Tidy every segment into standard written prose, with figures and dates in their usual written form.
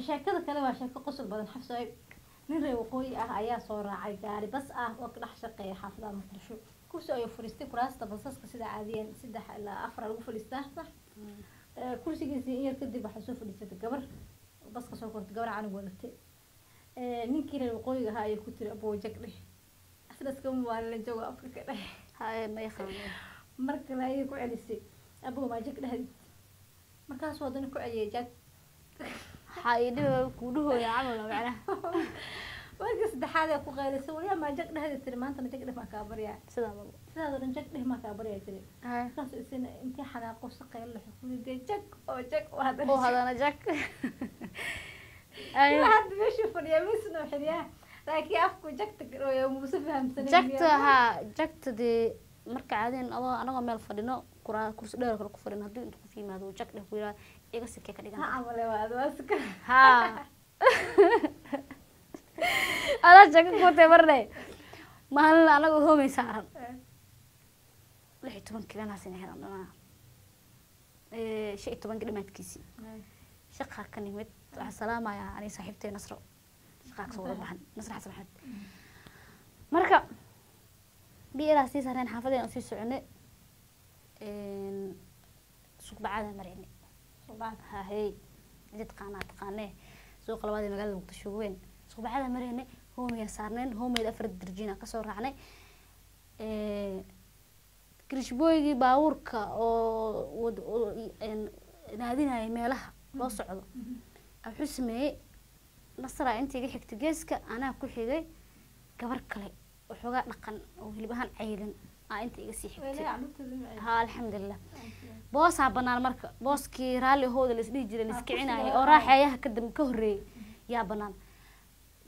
sheekada kale waa sheeko qosol badan xafsay nin reer waqooyi ah ayaa soo raacay gaari bas ah oo ka dhex shaqeeya xaafadaha muqdisho kursi ayuu fadhiistay kuraasta basaska sida caadiyan 3 ilaa 4 lagu fadhiistaa sax kursigiisa in yar kadib waxaa soo fadhiisatay gabar baska soo kortay gabar aan wadatay ninkii reer waqooyiga ahaa ayay ku tiri aboo jagdhe asdaska muwaalin jooga Afrika dheh هاي ما يخاف marka la ay ku celisay aboo ma jagdhe markaas wadana ku celiyay jag هاي ده كله يا عمل معنا marka saddexaad ay ku qeylisay waliya ma jagdhe tiri maanta ma jagdhe ma ka bariya سلام sidaad jagdhe ma ka bariya tiri kaas isina intii xanaaqo saqayl la xukuuday jag وهذا أنا جاك أيوة هاد بيشو فريا ميسنو حريا لكن أفكو جكت يا موسى همسنين جكت دي مركع عادين أنا مال فدينا كورس دير كل كفرين هدي أنتو في ما دو جكت كويرا إيجا سكة كده ها عمله هذا واسك ها أنا جكت كنت برني ما هلا أنا هو مسارن لحيت من كذا ناس هنا أنا شيء طبعا كده ما تكسي شقها كان يمد السلام يا أنا صاحبتي نصر شقاك صور بحن نصر حسن حد مركب بيراسي سهرين حافظين أسي سعنة سوق بعدها مريني سوق بعد ها هي جت قناة سوق الوادي مقال مقتشوين سوق بعدها مريني هم يسارنين هم يدفرد درجينا كسر عني كريشبوي باوركا أو نادينا يميلها loo socdo wuxuu sameeyay nasra intii iga xigtay geeska anaa ku xigay gabar kale wuxuuga dhaqan oo hilbahan ceylan intii iga sii xigtay ha alxamdulillah boos banaan marka booskii raali hooda la isdhihi jiray la iskicinaayay oo raaxayaha ka dam ka horeeyay yaa banaan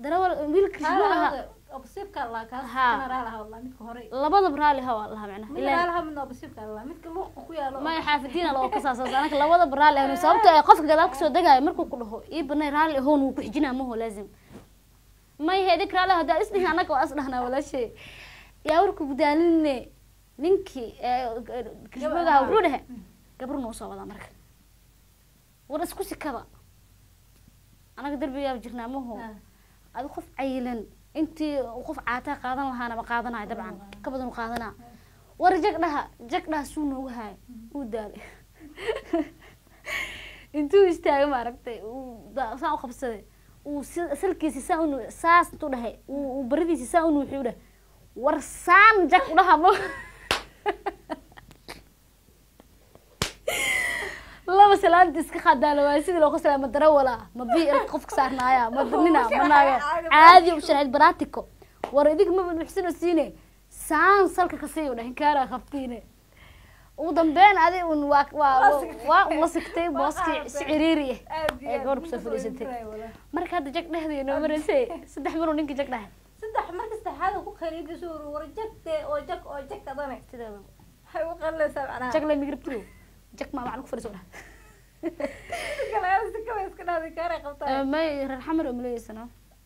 darawal wiilkiisa malaha أبصيبك الله كان رالها والله متك هوري labada braali ha والله macna ilaa raalha min أبصيبك الله متك loo ku yaalo ma xaafidina loo ka saasay anaka labada braali ah sababtoo ay qofka gadaal ka soo dagaay markuu ku dhaho ii banay raali hoon uu ku xijinaa ma laazim ma yahay raali hada isdhihi anaka waa asdhahna wala shay yaa warku gudaalinne ninkii kishbooga wuxuu dhahay gabar noo soo wada marka war isku sikada anaga darbiga jirnaa ma hoo adu qof caylan intii qof caata qaadan lahaana ma qaadanaay dabcan ka badan qaadana war jagdhaha suu noogu haay uu daalay intuu istaagay ma aragtay uu saan u qabsaday uu salkiisa saas intuu dhahay uu baridiisa saa u nuuxuu dhahay war saan jagdhaha ma laba salaad iska khadalo waa sidii loo qasay ma darawala ma bii qofka saarnaaya ma nina manaaga caadi u sharayd baratico war idig ma bixsino siine saan salka ka sii u dhahin kaara qabtiine ugu dambeyn adi un waa sigtay booski siciriiri ee goor ku soo fadhiisatay marka hadda jag dhahday noo mareysay saddex mar ninka jag dhahay saddex marka saxaada ku khariiday soo war jagte oo jag kadane sidaba hay u qallaysaa macnaha jag la migrabtiyo jag ma macnu ku fadhiiso dhahay kala iska iska dhahay kaara qabtaa ma reer xamar oo maleeysana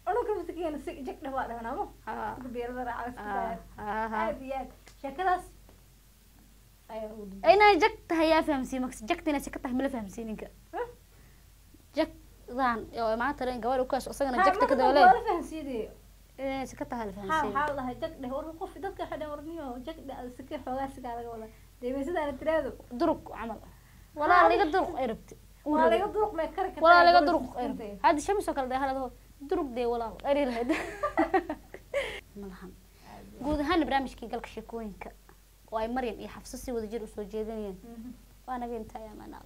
أنا كنت كيان جك دواء ده أنا مو كبير ذا على سكتة هذه شكلها أين جك هيا فهم سيمك جك تنا سكتة ملا فهم سينك جك ذان يا ما ترى إن قوار وكاش أصلا جك تكذا ولا ولا فهم سيدي سكتة هلا فهم سين حاول لها جك ده هو في دك حدا ورنيه جك ده سكر حواس سكر ولا ده بس ده ترى درك عمل ولا اللي قدرك قربت ولا يقدرك ما يكرك ولا اللي قدرك هذا شمس وكل ده هذا درك ده ولا قرير هذا ملهم جود هان برامج كي قالك شكوينك واي مريم يحفصسي وذجر وسو جيدنين وانا بنت يا منال